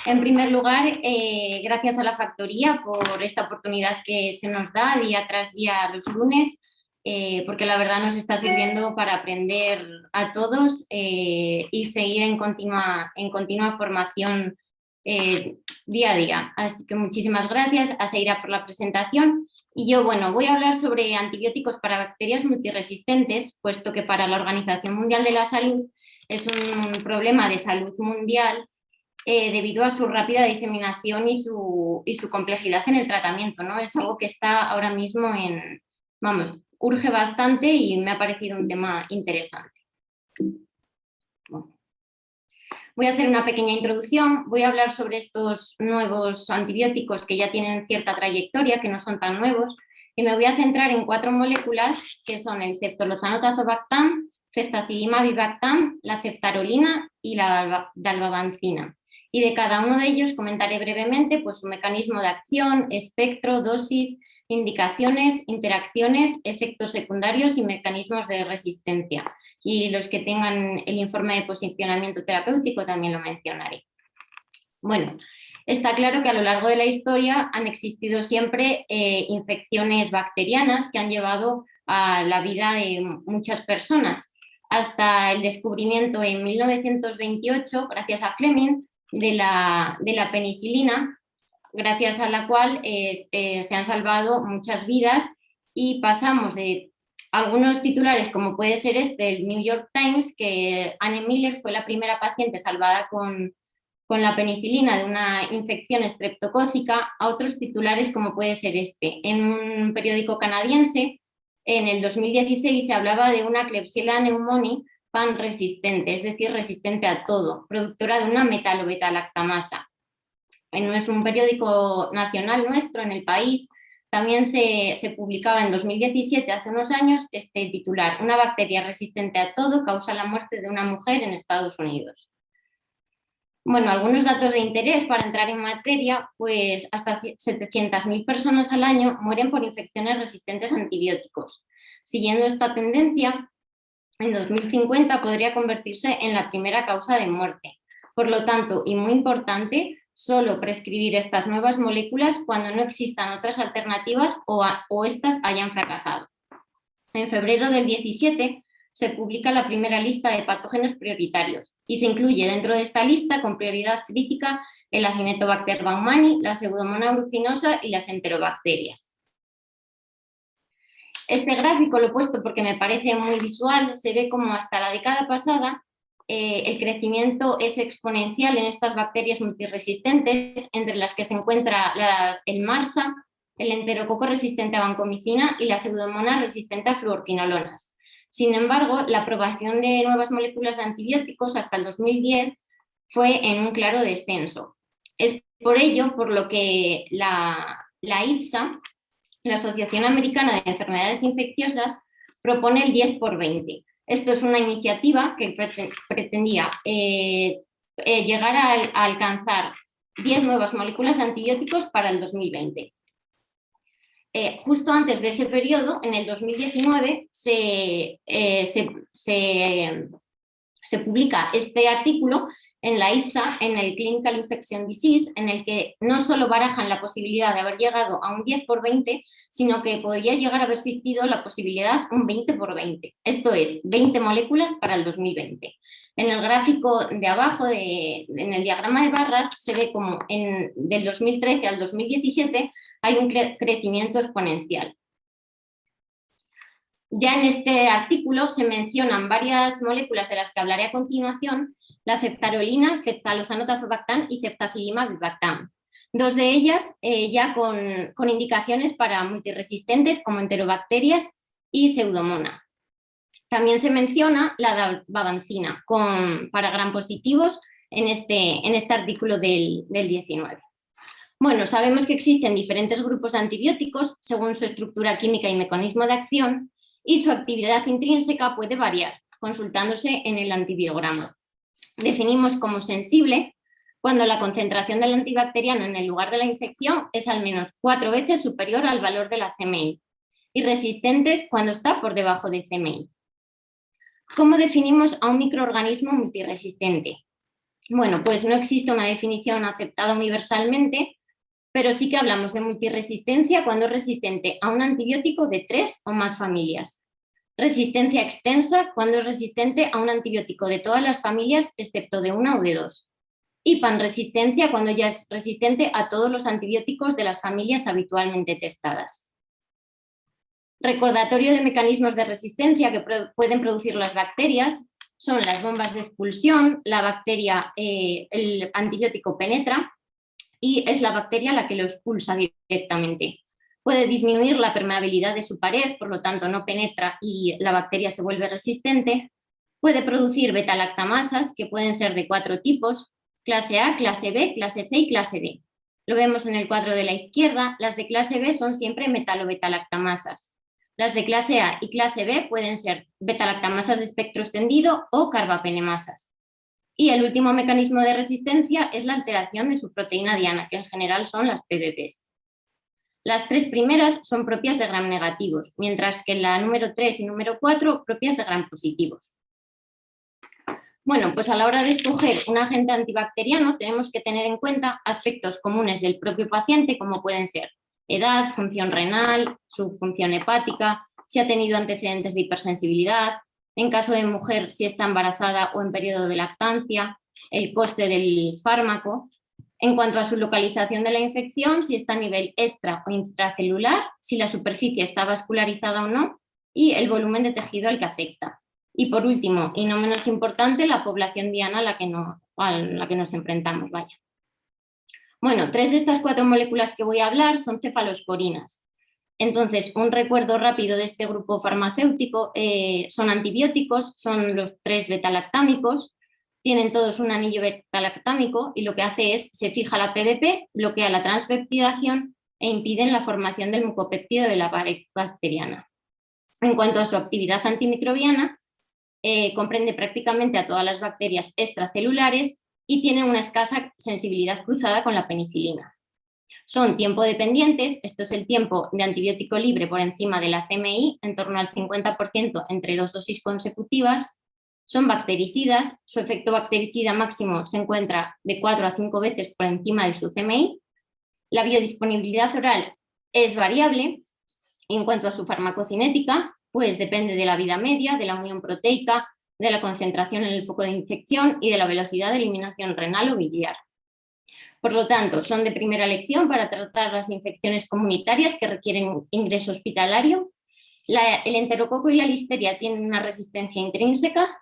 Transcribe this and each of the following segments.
En primer lugar, gracias a la factoría por esta oportunidad que se nos da día tras día los lunes, porque la verdad nos está sirviendo para aprender a todos y seguir en continua formación día a día. Así que muchísimas gracias a Seira por la presentación. Y yo, bueno, voy a hablar sobre antibióticos para bacterias multiresistentes, puesto que para la Organización Mundial de la Salud es un problema de salud mundial debido a su rápida diseminación y su complejidad en el tratamiento, ¿no? Es algo que está ahora mismo vamos, urge bastante y me ha parecido un tema interesante. Bueno. Voy a hacer una pequeña introducción, voy a hablar sobre estos nuevos antibióticos que ya tienen cierta trayectoria, que no son tan nuevos, y me voy a centrar en 4 moléculas que son el ceftolozano-tazobactam, ceftazidimab-bivactam, la ceftarolina y la dalbavancina. Y de cada uno de ellos comentaré brevemente pues, su mecanismo de acción, espectro, dosis, indicaciones, interacciones, efectos secundarios y mecanismos de resistencia. Y los que tengan el informe de posicionamiento terapéutico también lo mencionaré. Bueno, está claro que a lo largo de la historia han existido siempre infecciones bacterianas que han llevado a la vida de muchas personas, hasta el descubrimiento en 1928, gracias a Fleming, de la penicilina, gracias a la cual se han salvado muchas vidas y pasamos de algunos titulares, como puede ser el New York Times, que Anne Miller fue la primera paciente salvada con la penicilina de una infección estreptocócica, a otros titulares como puede ser En un periódico canadiense, en el 2016 se hablaba de una Klebsiella pneumoniae pan resistente, es decir, resistente a todo, productora de una metalobetalactamasa. Es un periódico nacional nuestro en el país, también se publicaba en 2017, hace unos años, este titular: una bacteria resistente a todo causa la muerte de una mujer en Estados Unidos. Bueno, algunos datos de interés para entrar en materia, pues hasta 700.000 personas al año mueren por infecciones resistentes a antibióticos. Siguiendo esta tendencia, en 2050 podría convertirse en la primera causa de muerte. Por lo tanto, y muy importante, solo prescribir estas nuevas moléculas cuando no existan otras alternativas o estas hayan fracasado. En febrero del 17 se publica la primera lista de patógenos prioritarios y se incluye dentro de esta lista con prioridad crítica el Acinetobacter baumannii, la Pseudomonas aeruginosa y las enterobacterias. Este gráfico lo he puesto porque me parece muy visual, se ve como hasta la década pasada el crecimiento es exponencial en estas bacterias multiresistentes, entre las que se encuentra el MARSA, el enterococo resistente a vancomicina y la Pseudomonas resistente a fluorquinolonas. Sin embargo, la aprobación de nuevas moléculas de antibióticos hasta el 2010 fue en un claro descenso. Es por ello por lo que la IATSA, la Asociación Americana de Enfermedades Infecciosas, propone el 10 por 20. Esto es una iniciativa que pretendía llegar a alcanzar 10 nuevas moléculas de antibióticos para el 2020. Justo antes de ese periodo, en el 2019, se publica este artículo en la ITSA, en el Clinical Infection Disease, en el que no solo barajan la posibilidad de haber llegado a un 10 por 20, sino que podría llegar a haber existido la posibilidad un 20 por 20. Esto es, 20 moléculas para el 2020. En el gráfico de abajo, en el diagrama de barras, se ve como del 2013 al 2017 hay un crecimiento exponencial. Ya en este artículo se mencionan varias moléculas de las que hablaré a continuación: la ceftarolina, ceftalozano-tazobactam y ceftazidimab-bivactam. Dos de ellas ya con indicaciones para multiresistentes como enterobacterias y pseudomonas. También se menciona la dalbavancina para gram positivos en este artículo del 19. Bueno, sabemos que existen diferentes grupos de antibióticos según su estructura química y mecanismo de acción, y su actividad intrínseca puede variar, consultándose en el antibiograma. Definimos como sensible cuando la concentración del antibacteriano en el lugar de la infección es al menos 4 veces superior al valor de la CMI, y resistentes cuando está por debajo de CMI. ¿Cómo definimos a un microorganismo multiresistente? Bueno, pues no existe una definición aceptada universalmente, pero sí que hablamos de multiresistencia cuando es resistente a un antibiótico de 3 o más familias. Resistencia extensa cuando es resistente a un antibiótico de todas las familias excepto de una o de 2. Y panresistencia cuando ya es resistente a todos los antibióticos de las familias habitualmente testadas. Recordatorio de mecanismos de resistencia que pueden producir las bacterias son las bombas de expulsión, la bacteria, el antibiótico penetra y es la bacteria la que lo expulsa directamente. Puede disminuir la permeabilidad de su pared, por lo tanto no penetra y la bacteria se vuelve resistente. Puede producir beta-lactamasas, que pueden ser de 4 tipos, clase A, clase B, clase C y clase D. Lo vemos en el cuadro de la izquierda, las de clase B son siempre metalo-beta-lactamasas. Las de clase A y clase B pueden ser beta-lactamasas de espectro extendido o carbapenemasas. Y el último mecanismo de resistencia es la alteración de su proteína diana, que en general son las PBPs. Las 3 primeras son propias de gram negativos, mientras que la número 3 y número 4 propias de gram positivos. Bueno, pues a la hora de escoger un agente antibacteriano tenemos que tener en cuenta aspectos comunes del propio paciente, como pueden ser edad, función renal, su función hepática, si ha tenido antecedentes de hipersensibilidad, en caso de mujer si está embarazada o en periodo de lactancia, el coste del fármaco. En cuanto a su localización de la infección, si está a nivel extra o intracelular, si la superficie está vascularizada o no y el volumen de tejido al que afecta. Y por último, y no menos importante, la población diana a la que nos enfrentamos. Vaya. Bueno, 3 de estas 4 moléculas que voy a hablar son cefalosporinas. Entonces, un recuerdo rápido de este grupo farmacéutico, son antibióticos, son los 3 betalactámicos, tienen todos un anillo betalactámico y lo que hace es, se fija la PDP, bloquea la transpeptidación e impiden la formación del mucopéptido de la pared bacteriana. En cuanto a su actividad antimicrobiana, comprende prácticamente a todas las bacterias extracelulares y tiene una escasa sensibilidad cruzada con la penicilina. Son tiempo dependientes, esto es el tiempo de antibiótico libre por encima de la CMI, en torno al 50% entre 2 dosis consecutivas. Son bactericidas, su efecto bactericida máximo se encuentra de 4 a 5 veces por encima de su CMI. La biodisponibilidad oral es variable. En cuanto a su farmacocinética, pues depende de la vida media, de la unión proteica, de la concentración en el foco de infección y de la velocidad de eliminación renal o biliar. Por lo tanto, son de primera elección para tratar las infecciones comunitarias que requieren ingreso hospitalario. El enterococo y la listeria tienen una resistencia intrínseca.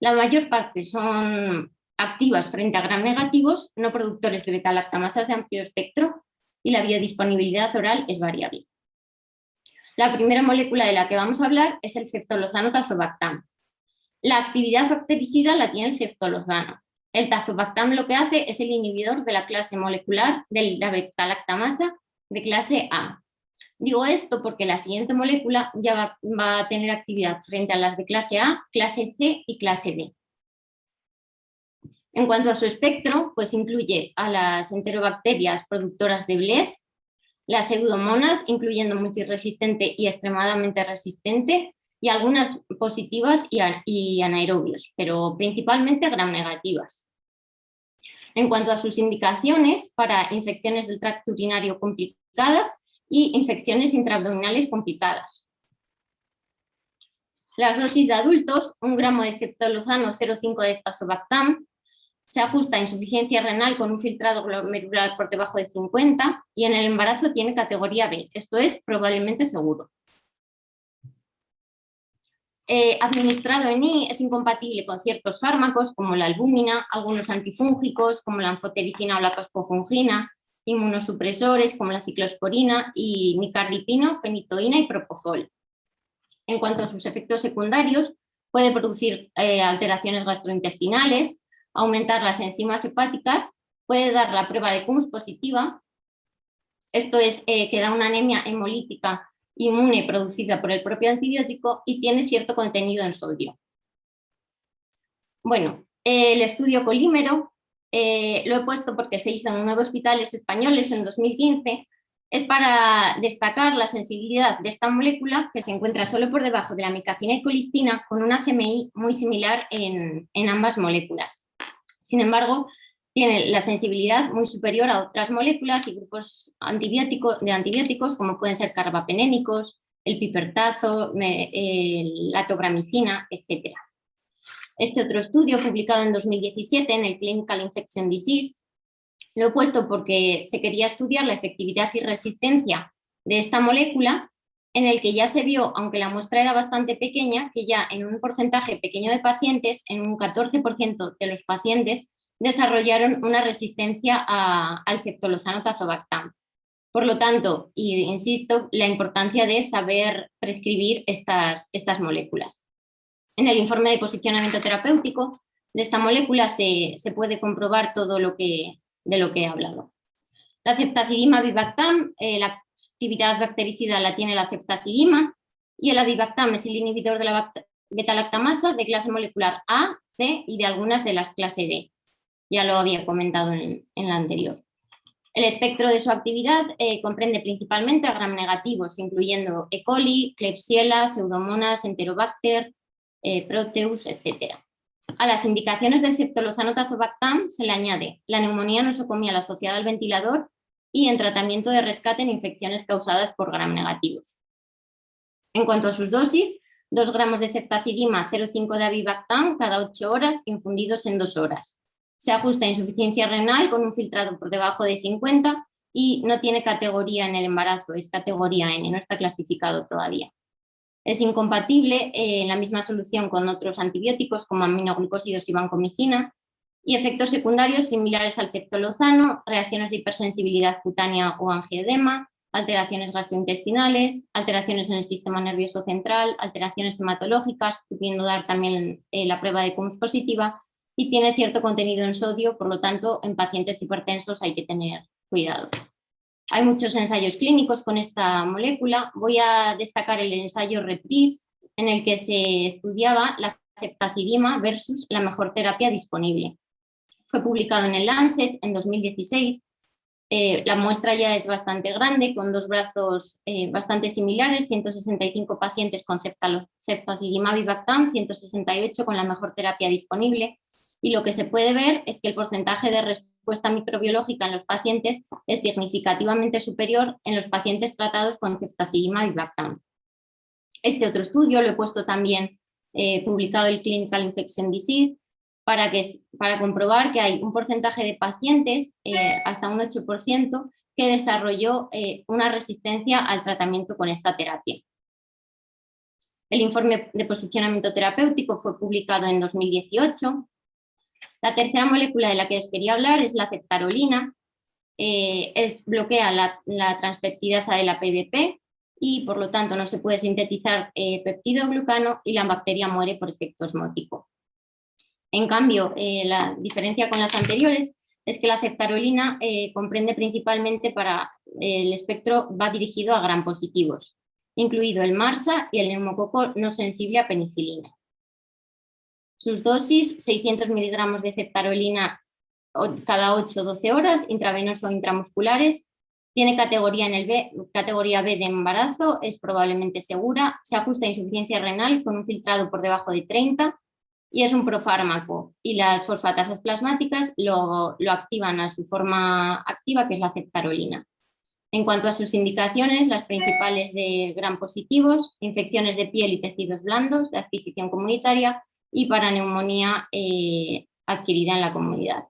La mayor parte son activas frente a gram negativos, no productores de beta-lactamasas de amplio espectro y la biodisponibilidad oral es variable. La primera molécula de la que vamos a hablar es el ceftolozano tazobactam. La actividad bactericida la tiene el ceftolozano. El tazobactam lo que hace es el inhibidor de la clase molecular de la beta-lactamasa de clase A. Digo esto porque la siguiente molécula ya va a tener actividad frente a las de clase A, clase C y clase D. En cuanto a su espectro, pues incluye a las enterobacterias productoras de BLES, las pseudomonas, incluyendo multiresistente y extremadamente resistente, y algunas positivas y anaerobios, pero principalmente gram negativas. En cuanto a sus indicaciones, para infecciones del tracto urinario complicadas y infecciones intraabdominales complicadas. Las dosis de adultos, 1 gramo de ceftolozano, 0,5 de tazobactam, se ajusta a insuficiencia renal con un filtrado glomerular por debajo de 50 y en el embarazo tiene categoría B, esto es probablemente seguro. Administrado en I es incompatible con ciertos fármacos como la albúmina, algunos antifúngicos como la anfotericina o la caspofungina, inmunosupresores como la ciclosporina y micardipino, fenitoína y propofol. En cuanto a sus efectos secundarios, puede producir alteraciones gastrointestinales, aumentar las enzimas hepáticas, puede dar la prueba de CUMS positiva, esto es que da una anemia hemolítica inmune producida por el propio antibiótico y tiene cierto contenido en sodio. Bueno, el estudio colímero lo he puesto porque se hizo en 9 hospitales españoles en 2015, es para destacar la sensibilidad de esta molécula que se encuentra solo por debajo de la micafina y colistina con una CMI muy similar en ambas moléculas. Sin embargo, tiene la sensibilidad muy superior a otras moléculas y grupos de antibióticos como pueden ser carbapenémicos, el pipertazo, la tobramicina, etc. Este otro estudio, publicado en 2017 en el Clinical Infection Disease, lo he puesto porque se quería estudiar la efectividad y resistencia de esta molécula, en el que ya se vio, aunque la muestra era bastante pequeña, que ya en un porcentaje pequeño de pacientes, en un 14% de los pacientes, desarrollaron una resistencia al ceftolozano tazobactam. Por lo tanto, y insisto, la importancia de saber prescribir estas moléculas. En el informe de posicionamiento terapéutico de esta molécula se puede comprobar todo de lo que he hablado. La ceftazidima avibactam, la actividad bactericida la tiene la ceftazidima, y el avibactam es el inhibidor de la beta-lactamasa de clase molecular A, C y de algunas de las clase D. Ya lo había comentado en la anterior. El espectro de su actividad comprende principalmente a gram negativos, incluyendo E. coli, Klebsiella, Pseudomonas, Enterobacter, Proteus, etc. A las indicaciones del ceftolozano tazobactam se le añade la neumonía nosocomial asociada al ventilador y en tratamiento de rescate en infecciones causadas por gram negativos. En cuanto a sus dosis, 2 gramos de ceftazidima, 0,5 de avibactam cada 8 horas, infundidos en 2 horas. Se ajusta a insuficiencia renal con un filtrado por debajo de 50 y no tiene categoría en el embarazo, es categoría N, no está clasificado todavía. Es incompatible en la misma solución con otros antibióticos como aminoglucósidos y vancomicina, y efectos secundarios similares al ceftolozano, reacciones de hipersensibilidad cutánea o angioedema, alteraciones gastrointestinales, alteraciones en el sistema nervioso central, alteraciones hematológicas, pudiendo dar también la prueba de CUMS positiva, y tiene cierto contenido en sodio, por lo tanto, en pacientes hipertensos hay que tener cuidado. Hay muchos ensayos clínicos con esta molécula. Voy a destacar el ensayo REPRISE, en el que se estudiaba la ceftazidima versus la mejor terapia disponible. Fue publicado en el Lancet en 2016. La muestra ya es bastante grande, con 2 brazos bastante similares, 165 pacientes con ceftazidima avibactam, 168 con la mejor terapia disponible. Y lo que se puede ver es que el porcentaje de respuesta microbiológica en los pacientes es significativamente superior en los pacientes tratados con ceftazidima avibactam. Este otro estudio lo he puesto también publicado en Clinical Infection Disease para comprobar que hay un porcentaje de pacientes, hasta un 8%, que desarrolló una resistencia al tratamiento con esta terapia. El informe de posicionamiento terapéutico fue publicado en 2018. La tercera molécula de la que os quería hablar es la ceftarolina. Bloquea la transpeptidasa de la PDP y por lo tanto no se puede sintetizar peptidoglucano y la bacteria muere por efecto osmótico. En cambio, la diferencia con las anteriores es que la ceftarolina comprende principalmente el espectro va dirigido a gram positivos, incluido el MRSA y el neumococo no sensible a penicilina. Sus dosis, 600 miligramos de ceftarolina cada 8-12 horas, intravenoso o intramusculares. Tiene categoría B de embarazo, es probablemente segura, se ajusta a insuficiencia renal con un filtrado por debajo de 30 y es un profármaco. Y las fosfatasas plasmáticas lo activan a su forma activa, que es la ceftarolina. En cuanto a sus indicaciones, las principales de gram positivos, infecciones de piel y tejidos blandos de adquisición comunitaria y para neumonía adquirida en la comunidad.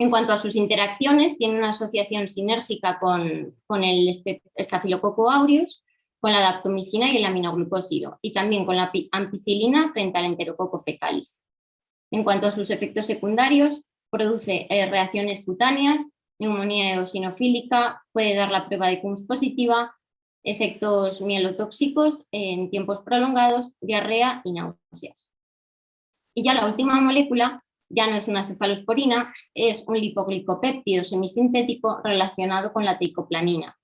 En cuanto a sus interacciones, tiene una asociación sinérgica con el Staphylococcus aureus, con la daptomicina y el aminoglucósido, y también con la ampicilina frente al Enterococo fecalis. En cuanto a sus efectos secundarios, produce reacciones cutáneas, neumonía eosinofílica, puede dar la prueba de CUMS positiva, efectos mielotóxicos en tiempos prolongados, diarrea y náuseas. Y ya la última molécula ya no es una cefalosporina, es un lipoglicopéptido semisintético relacionado con la teicoplanina.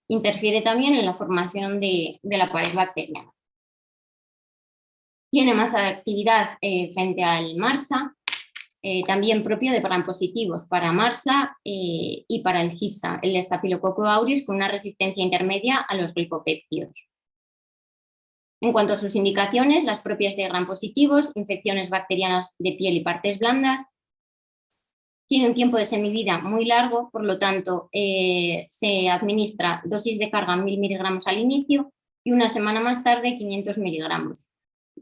Interfiere también en la formación de la pared bacteriana. Tiene más actividad frente al MRSA, también propio de gram positivos para MRSA y para el GISA, el Staphylococcus aureus, con una resistencia intermedia a los glicopéptidos. En cuanto a sus indicaciones, las propias de gram positivos, infecciones bacterianas de piel y partes blandas, tiene un tiempo de semivida muy largo, por lo tanto se administra dosis de carga 1000 miligramos al inicio y una semana más tarde 500 miligramos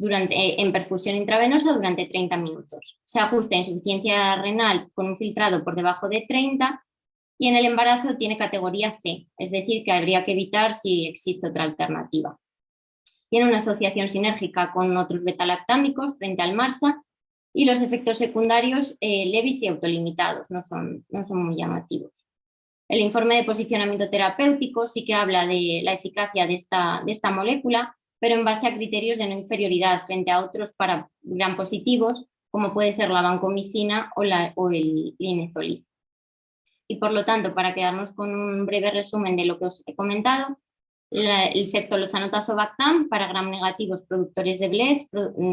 en perfusión intravenosa durante 30 minutos. Se ajusta insuficiencia renal con un filtrado por debajo de 30 y en el embarazo tiene categoría C, es decir, que habría que evitar si existe otra alternativa. Tiene una asociación sinérgica con otros betalactámicos frente al MARSA y los efectos secundarios leves y autolimitados, no son muy llamativos. El informe de posicionamiento terapéutico sí que habla de la eficacia de esta molécula, pero en base a criterios de no inferioridad frente a otros para gram positivos, como puede ser la vancomicina o el linezolid. Y por lo tanto, para quedarnos con un breve resumen de lo que os he comentado, el ceftolozano tazobactam para gram negativos productores de BLES,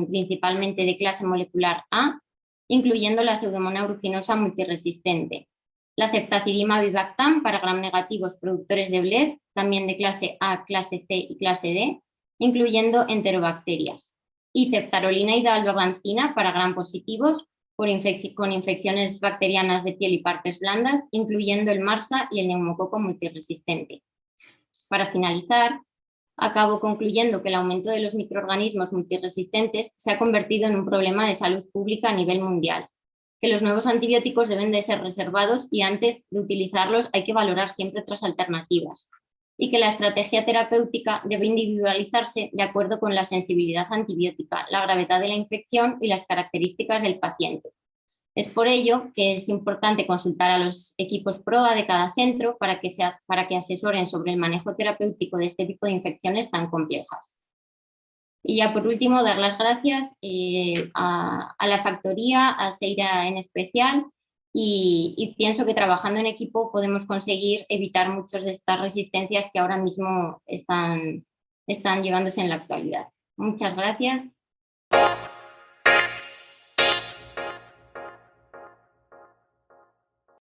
principalmente de clase molecular A, incluyendo la pseudomonas aeruginosa multiresistente. La ceftazidima bivactam para gram negativos productores de BLES, también de clase A, clase C y clase D, incluyendo enterobacterias. Y ceftarolina y dalbavancina para gram positivos con infecciones bacterianas de piel y partes blandas, incluyendo el MARSA y el neumococo multiresistente. Para finalizar, acabo concluyendo que el aumento de los microorganismos multiresistentes se ha convertido en un problema de salud pública a nivel mundial, que los nuevos antibióticos deben de ser reservados y antes de utilizarlos hay que valorar siempre otras alternativas, y que la estrategia terapéutica debe individualizarse de acuerdo con la sensibilidad antibiótica, la gravedad de la infección y las características del paciente. Es por ello que es importante consultar a los equipos PROA de cada centro para que asesoren sobre el manejo terapéutico de este tipo de infecciones tan complejas. Y ya por último, dar las gracias a la factoría, a Seira en especial, y pienso que trabajando en equipo podemos conseguir evitar muchas de estas resistencias que ahora mismo están llevándose en la actualidad. Muchas gracias.